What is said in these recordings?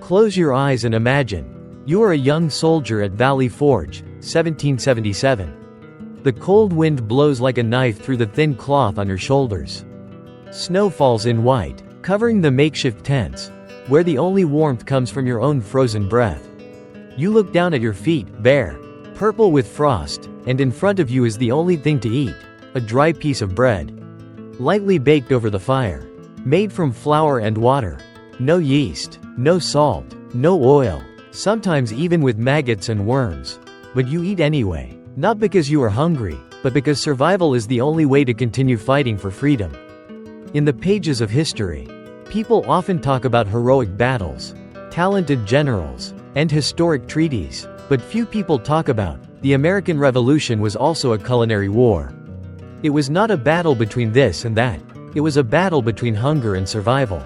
Close your eyes and imagine. You are a young soldier at Valley Forge, 1777. The cold wind blows like a knife through the thin cloth on your shoulders. Snow falls in white, covering the makeshift tents, where the only warmth comes from your own frozen breath. You look down at your feet, bare, purple with frost, and in front of you is the only thing to eat, a dry piece of bread. Lightly baked over the fire. Made from flour and water. No yeast, no salt, no oil, sometimes even with maggots and worms. But you eat anyway, not because you are hungry, but because survival is the only way to continue fighting for freedom. In the pages of history, people often talk about heroic battles, talented generals, and historic treaties, but few people talk about the American Revolution was also a culinary war. It was not a battle between this and that, it was a battle between hunger and survival.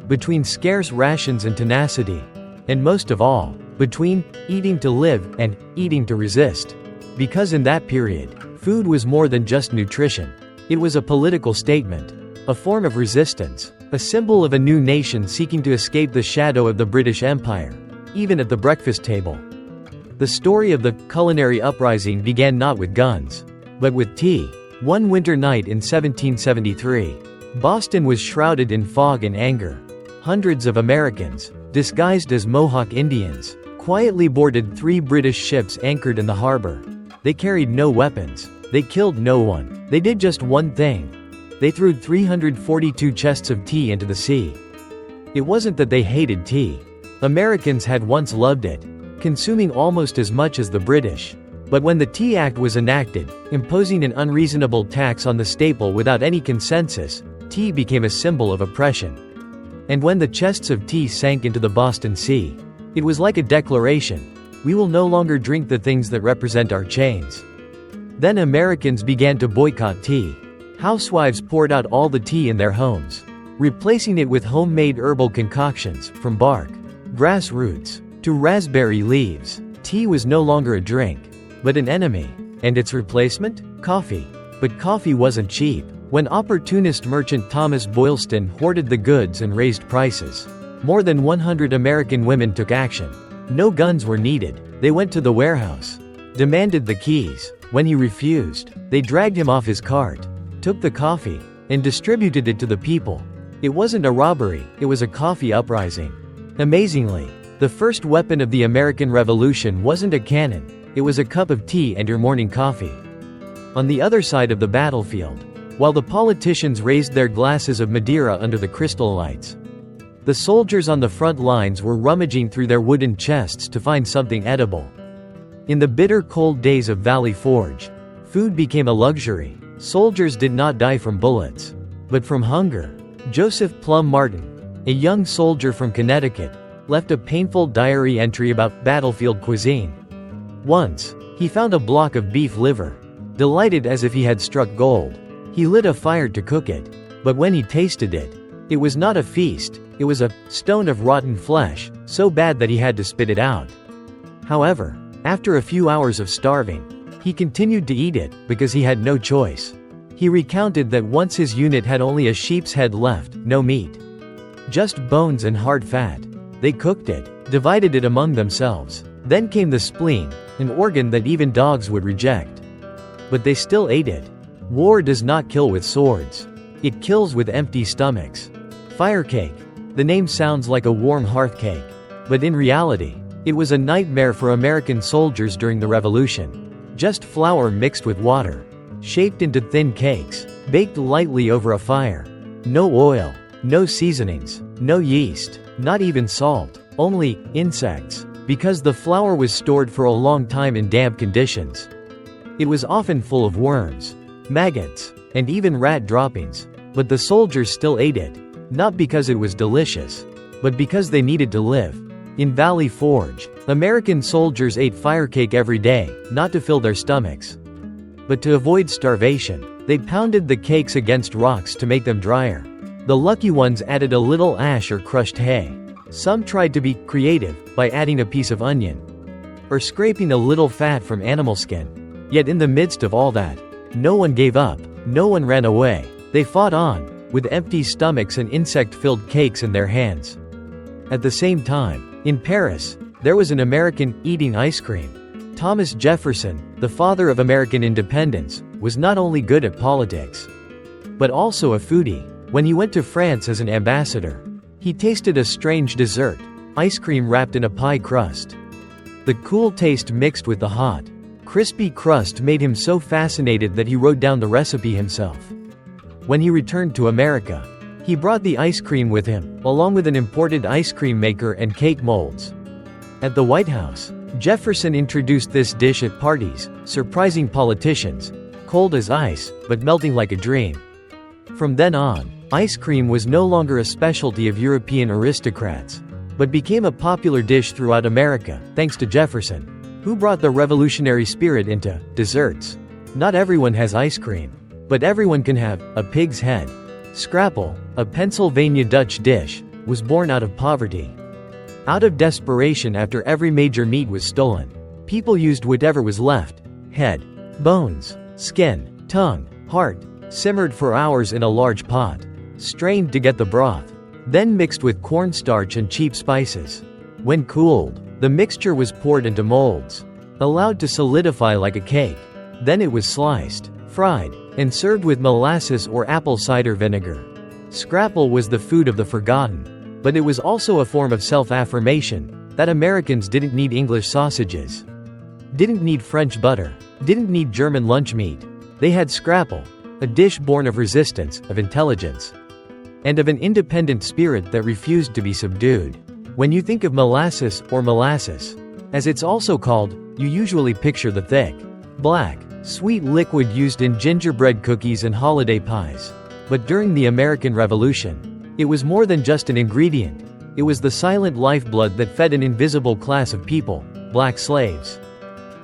Between scarce rations and tenacity. And most of all, between eating to live and eating to resist. Because in that period, food was more than just nutrition. It was a political statement, a form of resistance, a symbol of a new nation seeking to escape the shadow of the British Empire, even at the breakfast table. The story of the culinary uprising began not with guns, but with tea. One winter night in 1773, Boston was shrouded in fog and anger. Hundreds of Americans, disguised as Mohawk Indians, quietly boarded 3 British ships anchored in the harbor. They carried no weapons. They killed no one. They did just one thing. They threw 342 chests of tea into the sea. It wasn't that they hated tea. Americans had once loved it, consuming almost as much as the British. But when the Tea Act was enacted, imposing an unreasonable tax on the staple without any consensus, tea became a symbol of oppression. And when the chests of tea sank into the Boston Sea, it was like a declaration: we will no longer drink the things that represent our chains. Then Americans began to boycott tea. Housewives poured out all the tea in their homes, replacing it with homemade herbal concoctions, from bark, grass roots, to raspberry leaves. Tea was no longer a drink, but an enemy. And its replacement? Coffee. But coffee wasn't cheap. When opportunist merchant Thomas Boylston hoarded the goods and raised prices, more than 100 American women took action. No guns were needed. They went to the warehouse, demanded the keys. When he refused, they dragged him off his cart, took the coffee, and distributed it to the people. It wasn't a robbery, it was a coffee uprising. Amazingly, the first weapon of the American Revolution wasn't a cannon, it was a cup of tea and your morning coffee. On the other side of the battlefield, while the politicians raised their glasses of Madeira under the crystal lights, the soldiers on the front lines were rummaging through their wooden chests to find something edible. In the bitter cold days of Valley Forge, food became a luxury. Soldiers did not die from bullets, but from hunger. Joseph Plum Martin, a young soldier from Connecticut, left a painful diary entry about battlefield cuisine. Once, he found a block of beef liver. Delighted as if he had struck gold, he lit a fire to cook it. But when he tasted it, it was not a feast, it was a stone of rotten flesh, so bad that he had to spit it out. However, after a few hours of starving, he continued to eat it, because he had no choice. He recounted that once his unit had only a sheep's head left, no meat. Just bones and hard fat. They cooked it, divided it among themselves. Then came the spleen, an organ that even dogs would reject. But they still ate it. War does not kill with swords. It kills with empty stomachs. Fire cake. The name sounds like a warm hearth cake. But in reality, it was a nightmare for American soldiers during the Revolution. Just flour mixed with water, shaped into thin cakes, baked lightly over a fire. No oil, no seasonings, no yeast, not even salt, only insects, because the flour was stored for a long time in damp conditions. It was often full of worms, maggots, and even rat droppings, but the soldiers still ate it, not because it was delicious, but because they needed to live. In Valley Forge, American soldiers ate fire cake every day, not to fill their stomachs, but to avoid starvation. They pounded the cakes against rocks to make them drier. The lucky ones added a little ash or crushed hay. Some tried to be creative by adding a piece of onion or scraping a little fat from animal skin. Yet in the midst of all that, no one gave up, no one ran away. They fought on, with empty stomachs and insect-filled cakes in their hands. At the same time, in Paris, there was an American eating ice cream. Thomas Jefferson, the father of American independence, was not only good at politics, but also a foodie. When he went to France as an ambassador, he tasted a strange dessert, ice cream wrapped in a pie crust. The cool taste mixed with the hot, crispy crust made him so fascinated that he wrote down the recipe himself. When he returned to America, he brought the ice cream with him, along with an imported ice cream maker and cake molds. At the White House, Jefferson introduced this dish at parties, surprising politicians, cold as ice, but melting like a dream. From then on, ice cream was no longer a specialty of European aristocrats, but became a popular dish throughout America, thanks to Jefferson, who brought the revolutionary spirit into desserts. Not everyone has ice cream, but everyone can have a pig's head. Scrapple, a Pennsylvania Dutch dish, was born out of poverty. Out of desperation after every major meat was stolen, people used whatever was left: head, bones, skin, tongue, heart, simmered for hours in a large pot, strained to get the broth, then mixed with cornstarch and cheap spices. When cooled, the mixture was poured into molds, allowed to solidify like a cake. Then it was sliced, fried, and served with molasses or apple cider vinegar. Scrapple was the food of the forgotten, but it was also a form of self-affirmation, that Americans didn't need English sausages, didn't need French butter, didn't need German lunch meat. They had scrapple, a dish born of resistance, of intelligence, and of an independent spirit that refused to be subdued. When you think of molasses, or molasses, as it's also called, you usually picture the thick, black, sweet liquid used in gingerbread cookies and holiday pies. But during the American Revolution, it was more than just an ingredient. It was the silent lifeblood that fed an invisible class of people: black slaves,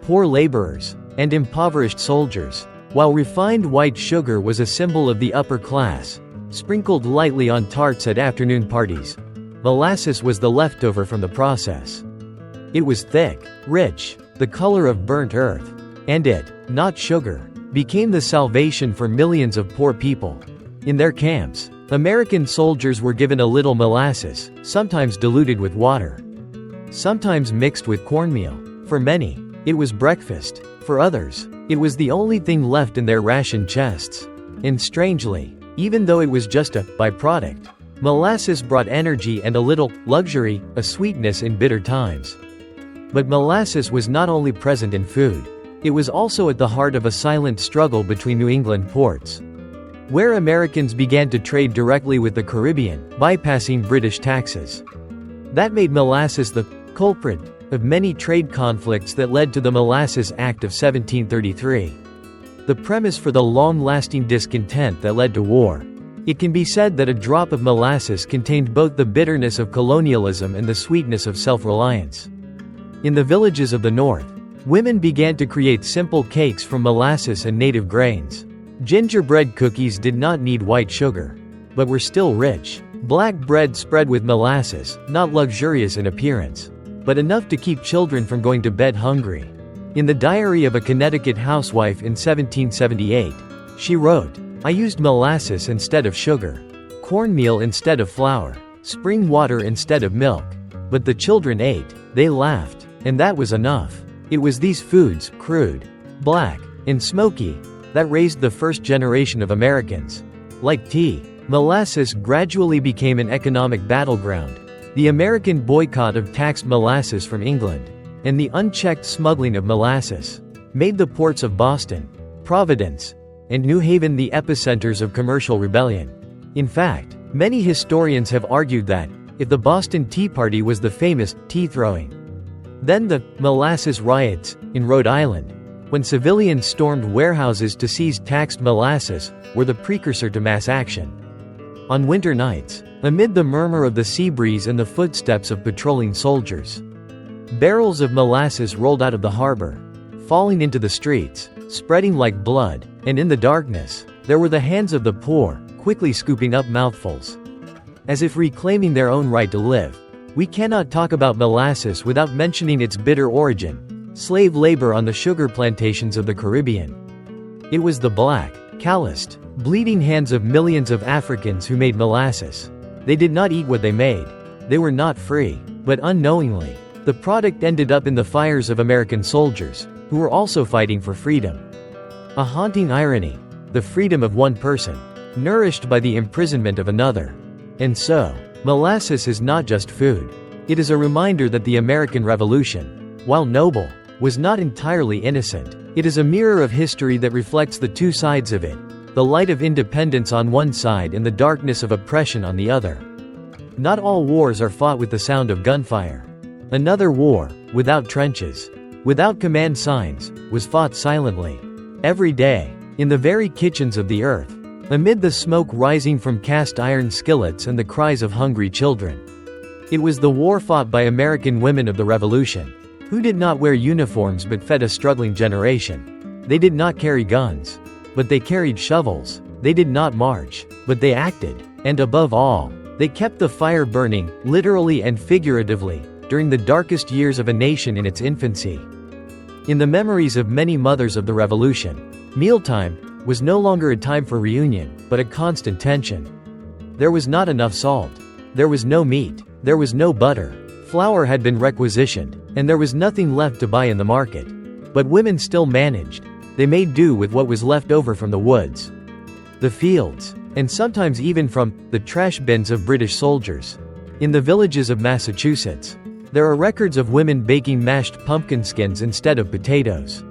poor laborers, and impoverished soldiers. While refined white sugar was a symbol of the upper class, sprinkled lightly on tarts at afternoon parties, molasses was the leftover from the process. It was thick, rich, the color of burnt earth, and it, not sugar, became the salvation for millions of poor people. In their camps, American soldiers were given a little molasses, sometimes diluted with water, sometimes mixed with cornmeal. For many, it was breakfast. For others, it was the only thing left in their ration chests. And strangely, even though it was just a byproduct, molasses brought energy and a little luxury, a sweetness in bitter times. But molasses was not only present in food, it was also at the heart of a silent struggle between New England ports, where Americans began to trade directly with the Caribbean, bypassing British taxes. That made molasses the culprit of many trade conflicts that led to the Molasses Act of 1733. The premise for the long-lasting discontent that led to war. It can be said that a drop of molasses contained both the bitterness of colonialism and the sweetness of self-reliance. In the villages of the North, women began to create simple cakes from molasses and native grains. Gingerbread cookies did not need white sugar, but were still rich. Black bread spread with molasses, not luxurious in appearance, but enough to keep children from going to bed hungry. In the diary of a Connecticut housewife in 1778, she wrote, "I used molasses instead of sugar, cornmeal instead of flour, spring water instead of milk. But the children ate, they laughed, and that was enough." It was these foods, crude, black, and smoky, that raised the first generation of Americans. Like tea, molasses gradually became an economic battleground. The American boycott of taxed molasses from England, and the unchecked smuggling of molasses, made the ports of Boston, Providence, and New Haven the epicenters of commercial rebellion. In fact, many historians have argued that, if the Boston Tea Party was the famous tea throwing, then the molasses riots in Rhode Island, when civilians stormed warehouses to seize taxed molasses, were the precursor to mass action. On winter nights, amid the murmur of the sea breeze and the footsteps of patrolling soldiers, barrels of molasses rolled out of the harbor, falling into the streets, spreading like blood, and in the darkness, there were the hands of the poor, quickly scooping up mouthfuls, as if reclaiming their own right to live. We cannot talk about molasses without mentioning its bitter origin: slave labor on the sugar plantations of the Caribbean. It was the black, calloused, bleeding hands of millions of Africans who made molasses. They did not eat what they made. They were not free, but unknowingly, the product ended up in the fires of American soldiers, who were also fighting for freedom. A haunting irony, the freedom of one person, nourished by the imprisonment of another. And so, molasses is not just food. It is a reminder that the American Revolution, while noble, was not entirely innocent. It is a mirror of history that reflects the two sides of it, the light of independence on one side and the darkness of oppression on the other. Not all wars are fought with the sound of gunfire. Another war, without trenches, without command signs, was fought silently. Every day, in the very kitchens of the earth, amid the smoke rising from cast iron skillets and the cries of hungry children. It was the war fought by American women of the Revolution, who did not wear uniforms but fed a struggling generation. They did not carry guns, but they carried shovels. They did not march, but they acted. And above all, they kept the fire burning, literally and figuratively, during the darkest years of a nation in its infancy. In the memories of many mothers of the Revolution, mealtime was no longer a time for reunion, but a constant tension. There was not enough salt. There was no meat. There was no butter. Flour had been requisitioned, and there was nothing left to buy in the market. But women still managed. They made do with what was left over from the woods, the fields, and sometimes even from the trash bins of British soldiers. In the villages of Massachusetts, there are records of women baking mashed pumpkin skins instead of potatoes.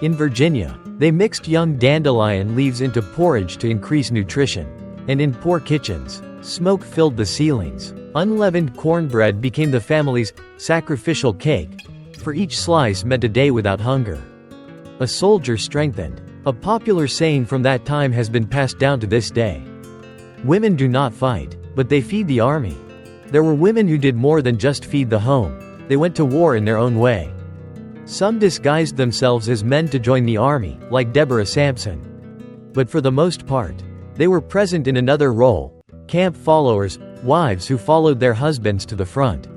In Virginia, they mixed young dandelion leaves into porridge to increase nutrition. And in poor kitchens, smoke filled the ceilings. Unleavened cornbread became the family's sacrificial cake, for each slice meant a day without hunger. A soldier strengthened. A popular saying from that time has been passed down to this day. Women do not fight, but they feed the army. There were women who did more than just feed the home. They went to war in their own way. Some disguised themselves as men to join the army, like Deborah Sampson. But for the most part, they were present in another role, camp followers, wives who followed their husbands to the front.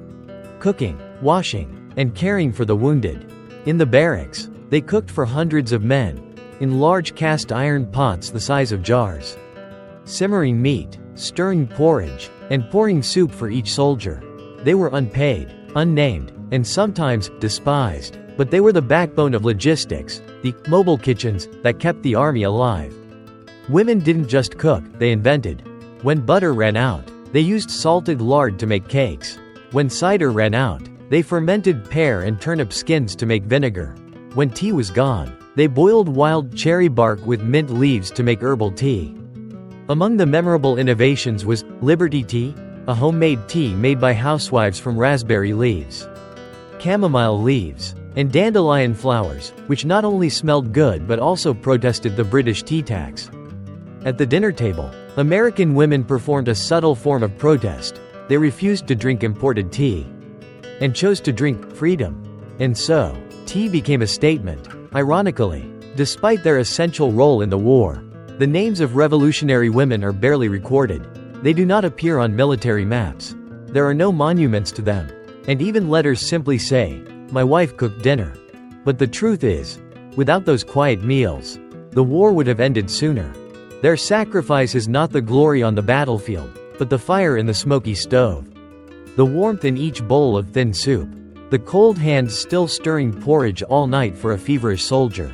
Cooking, washing, and caring for the wounded. In the barracks, they cooked for hundreds of men, in large cast iron pots the size of jars. Simmering meat, stirring porridge, and pouring soup for each soldier. They were unpaid, unnamed, and sometimes despised, but they were the backbone of logistics, the mobile kitchens that kept the army alive. Women didn't just cook, they invented. When butter ran out, they used salted lard to make cakes. When cider ran out, they fermented pear and turnip skins to make vinegar. When tea was gone, they boiled wild cherry bark with mint leaves to make herbal tea. Among the memorable innovations was Liberty Tea, a homemade tea made by housewives from raspberry leaves, chamomile leaves, and dandelion flowers, which not only smelled good but also protested the British tea tax. At the dinner table, American women performed a subtle form of protest. They refused to drink imported tea and chose to drink freedom. And so, tea became a statement. Ironically, despite their essential role in the war, the names of revolutionary women are barely recorded. They do not appear on military maps. There are no monuments to them. And even letters simply say, "My wife cooked dinner." But the truth is, without those quiet meals, the war would have ended sooner. Their sacrifice is not the glory on the battlefield, but the fire in the smoky stove, the warmth in each bowl of thin soup, the cold hands still stirring porridge all night for a feverish soldier.